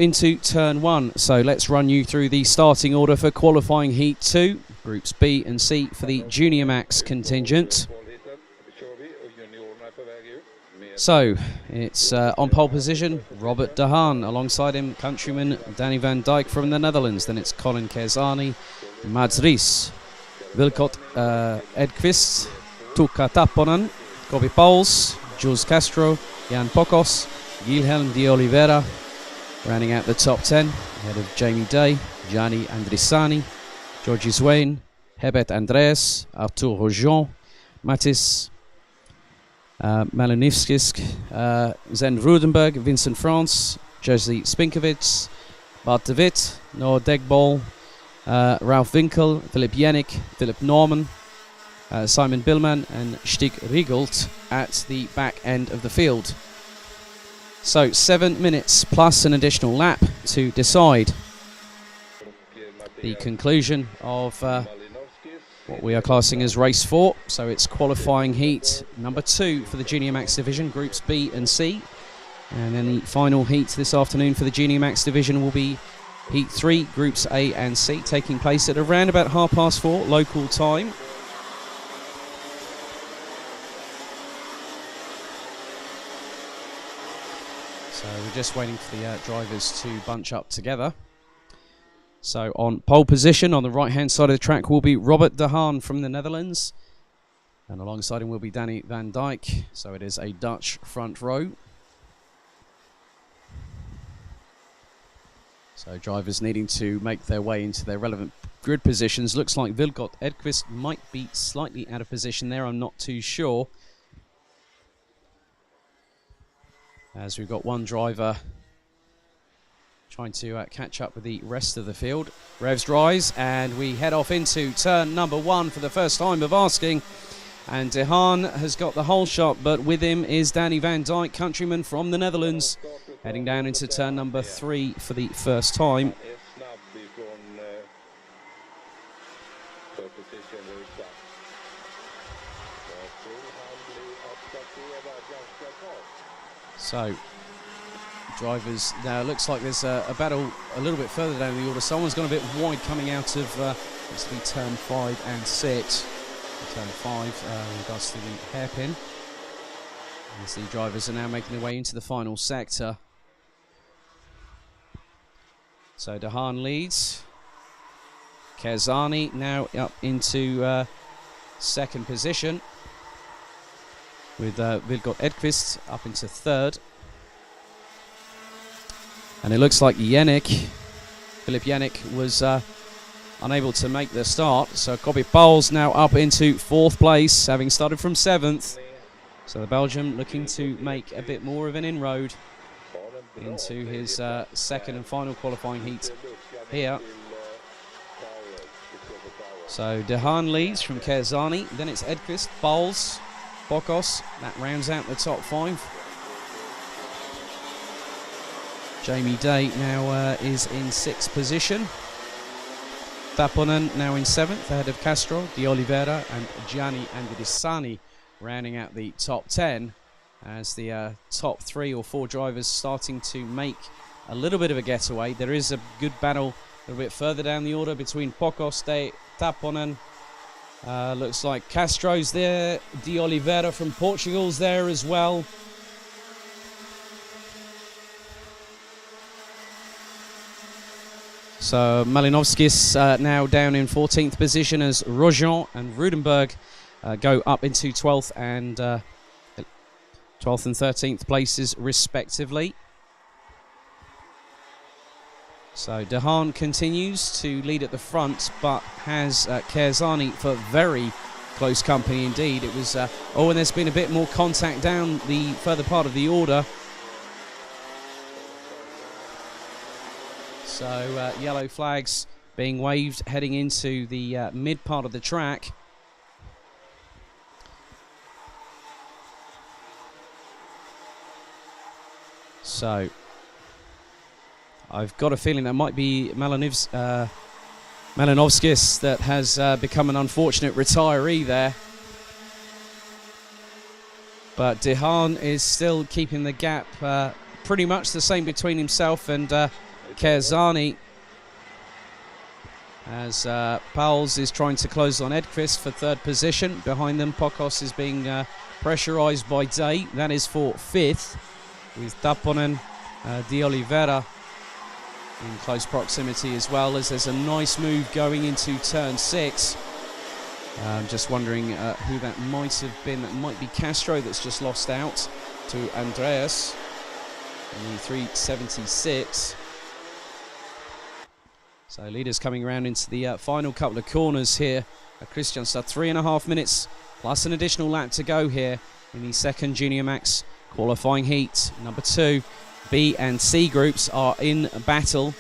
into turn 1. So let's run you through the starting order for qualifying heat 2, groups B and C for the Junior Max contingent. So it's on pole position, Robert de Haan. Alongside him, countryman Danny van Dijk from the Netherlands. Then it's Colin Kersani, Mads Ries, Wilcot Edqvist, Tuukka Tapponen, Kobi Pauls, Jules Castro, Jan Pokos, Guilherme de Oliveira, rounding out the top 10, ahead of Jamie Day, Gianni Andrisani, Georgie Swain, Herbert Andreas, Arthur Rojon, Mathis Malonivskis, Zen Rudenberg, Vincent France, Jerzy Spinkovits, Bart de Wit, Noah Degbol, Ralf Winkel, Philip Yannick, Philip Norman, Simon Billman and Stig Riegelt at the back end of the field. So 7 minutes plus an additional lap to decide the conclusion of what we are classing as race 4. So it's qualifying heat number 2 for the Junior Max division, groups B and C. And then the final heat this afternoon for the Junior Max division will be heat 3, groups A and C, taking place at around about 4:30 local time. So we're just waiting for the drivers to bunch up together. So on pole position on the right hand side of the track will be Robert de Haan from the Netherlands, and alongside him will be Danny van Dijk. So it is a Dutch front row. So drivers needing to make their way into their relevant grid positions. Looks like Wilcot Edqvist might be slightly out of position there, I'm not too sure, as we've got one driver trying to catch up with the rest of the field. Revs rise, and we head off into turn number 1 for the first time of asking. And de Haan has got the whole shot, but with him is Danny van Dijk, countryman from the Netherlands, heading down into turn number 3 for the first time. So, drivers now, looks like there's a battle a little bit further down the order. Someone's gone a bit wide coming out of it's the turn 5 and 6. Turn 5 in regards to the hairpin. As the drivers are now making their way into the final sector. So de Haan leads. Kersani now up into second position, with Wilcot Edqvist up into third. And it looks like Philip Yannick was unable to make the start. So Kobi Pauls now up into 4th place, having started from 7th. So the Belgian looking to make a bit more of an inroad into his second and final qualifying heat here. So de Haan leads from Kersani, then it's Edqvist, Pauls, Bokos. That rounds out the top 5. Jamie Day now is in 6th position. Tapponen now in 7th, ahead of Castro, de Oliveira and Gianni Andrisani, rounding out the top 10, as the top 3 or 4 drivers starting to make a little bit of a getaway. There is a good battle a little bit further down the order between Pokos, Day, Tapponen. Looks like Castro's there, de Oliveira from Portugal's there as well. So Malinovskis now down in 14th position, as Rojon and Rudenberg go up into 12th and 13th places respectively. So de Haan continues to lead at the front, but has Kersani for very close company indeed. It was and there's been a bit more contact down the further part of the order. So yellow flags being waved heading into the mid part of the track. So I've got a feeling that might be Malinovskis that has become an unfortunate retiree there. But de Haan is still keeping the gap pretty much the same between himself and Kerzani, as Pauls is trying to close on Edqvist for third position. Behind them, Pokos is being pressurised by Day. That is for fifth, with Taponen, De Oliveira in close proximity, as well as there's a nice move going into turn 6. I'm just wondering who that might have been. That might be Castro that's just lost out to Andreas in the 376. So leaders coming around into the final couple of corners here at Kristianstad. 3.5 minutes plus an additional lap to go here in the second Junior Max qualifying heat. Number 2, B and C groups are in battle.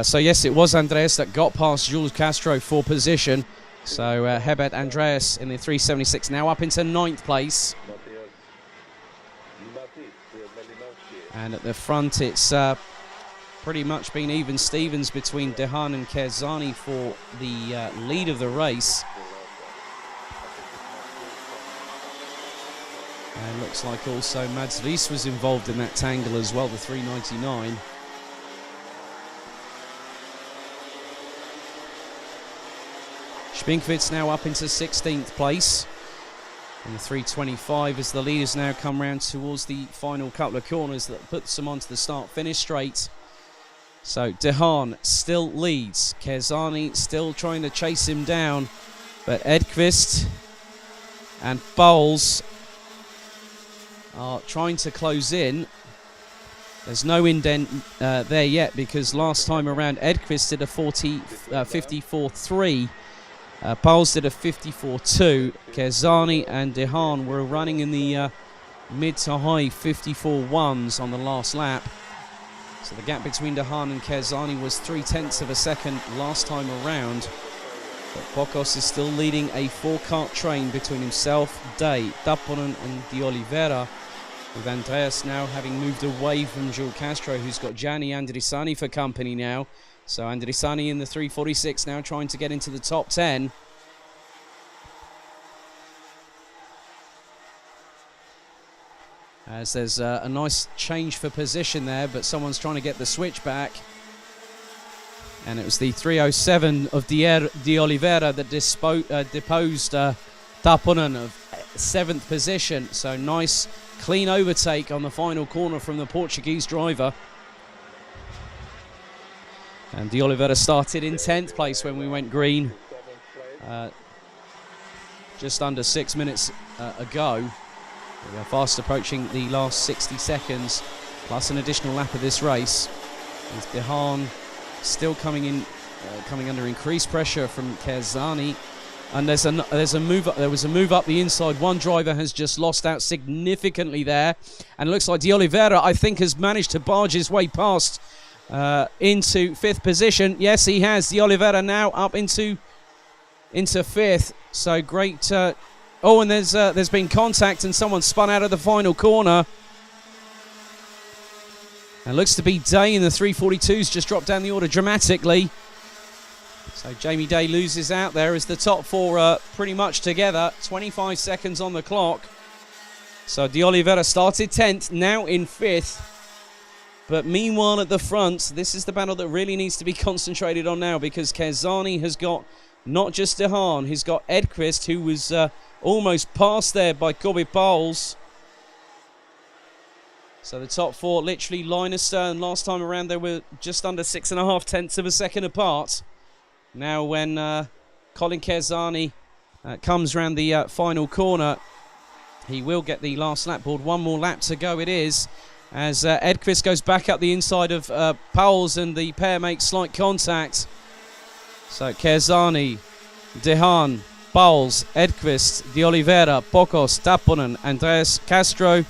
So yes, it was Andreas that got past Jules Castro for position. So Herbert Andreas in the 376 now up into 9th place. And at the front, it's pretty much been even Stevens between Dehaan and Kerzani for the lead of the race. And looks like also Mads Riis was involved in that tangle as well, the 399. Spinkvits now up into 16th place. In the 325 as the leaders now come round towards the final couple of corners that puts them onto the start-finish straight. So Dehaan still leads. Kerzani still trying to chase him down. But Edqvist and Bowles are trying to close in. There's no indent there yet, because last time around Edqvist did a 54.3. Pauls did a 54.2. Kerzani and Dehaan were running in the mid to high 54.1s on the last lap. So the gap between Dehaan and Kerzani was 0.3 of a second last time around. But Pokos is still leading a 4-cart train between himself, Day, Taponen and De Oliveira, with Andreas now having moved away from Jules Castro, who's got Gianni Andrisani for company now. So Andrisani in the 346 now trying to get into the top 10. As there's a nice change for position there, but someone's trying to get the switch back. And it was the 307 of De Oliveira that deposed Taponen of 7th position. So nice clean overtake on the final corner from the Portuguese driver. And De Oliveira started in 10th place when we went green just under 6 minutes ago. We are fast approaching the last 60 seconds, plus an additional lap of this race. With Dehaan still coming under increased pressure from Kerzani. And there was a move up the inside. One driver has just lost out significantly there. And it looks like De Oliveira, I think, has managed to barge his way past into 5th position. Yes, he has. De Oliveira now up into 5th. So great. Oh, and there's been contact and someone spun out of the final corner. And it looks to be Day in the 342s just dropped down the order dramatically. So Jamie Day loses out there as the top 4 are pretty much together. 25 seconds on the clock. So De Oliveira started 10th, now in 5th. But meanwhile at the front, this is the battle that really needs to be concentrated on now, because Kerzani has got not just Dehaan, he's got Edqvist, who was almost passed there by Kobe Pauls. So the top 4 literally line astern. Last time around they were just under 6.5 of a second apart. Now when Colin Kerzani comes round the final corner, he will get the last lap board. One more lap to go it is, as Edqvist goes back up the inside of Pauls and the pair make slight contact. So Kerzani, Dehaan, Pauls, Edqvist, De Oliveira, Pokos, Taponen, Andreas Castro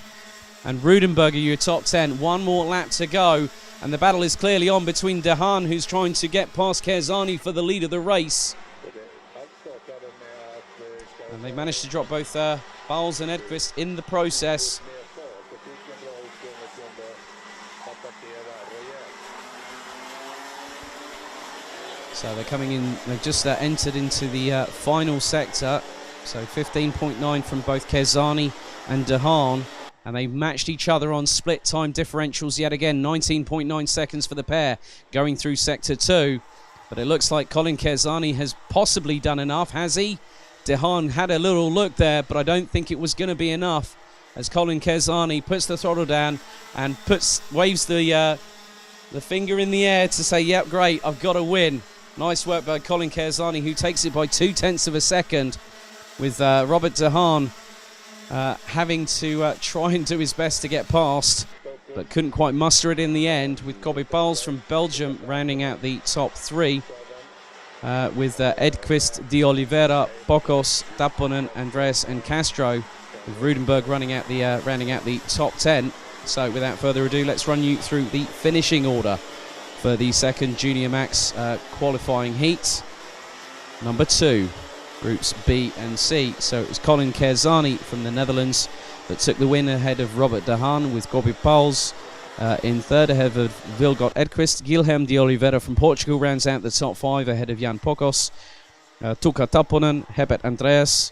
and Rudenberg are your top 10. One more lap to go, and the battle is clearly on between Dehaan, who's trying to get past Kerzani for the lead of the race. And they managed to drop both Pauls and Edqvist in the process. So they're coming in, they've just entered into the final sector. So 15.9 from both Kerzani and Dehaan. and they matched each other on split time differentials yet again. 19.9 seconds for the pair going through Sector 2. But it looks like Colin Kerzani has possibly done enough, has he? De Haan had a little look there, but I don't think it was going to be enough, as Colin Kerzani puts the throttle down and waves the finger in the air to say, yep, great, I've got a win. Nice work by Colin Kerzani, who takes it by 0.2 of a second, with Robert De Haan having to try and do his best to get past, but couldn't quite muster it in the end, with Kobe Pauls from Belgium rounding out the top 3, with Edqvist, De Oliveira, Pocos, Tapponen, Andreas and Castro, with Rudenberg rounding out the top 10. So without further ado, let's run you through the finishing order for the second Junior Max qualifying heat. Number 2, groups B and C. So it was Colin Kerzani from the Netherlands that took the win ahead of Robert De Haan, with Kobe Pauls in third ahead of Wilgot Edqvist. Guilherme de Oliveira from Portugal rounds out the top 5 ahead of Jan Pocos. Tuukka Tapponen, Herbert Andreas,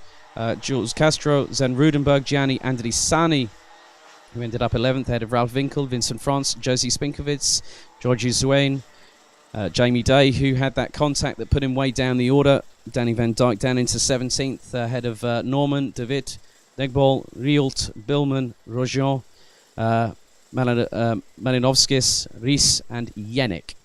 Jules Castro, Zen Rudenberg, Gianni Andrisani, who ended up 11th ahead of Ralph Winkel, Vincent France, Josie Spinkovits, Georgie Zuane, Jamie Day, who had that contact that put him way down the order. Danny Van Dyke down into 17th ahead of Norman, David, Degbol, Rielt, Billman, Rojon, Malinovskis, Ries and Yannick.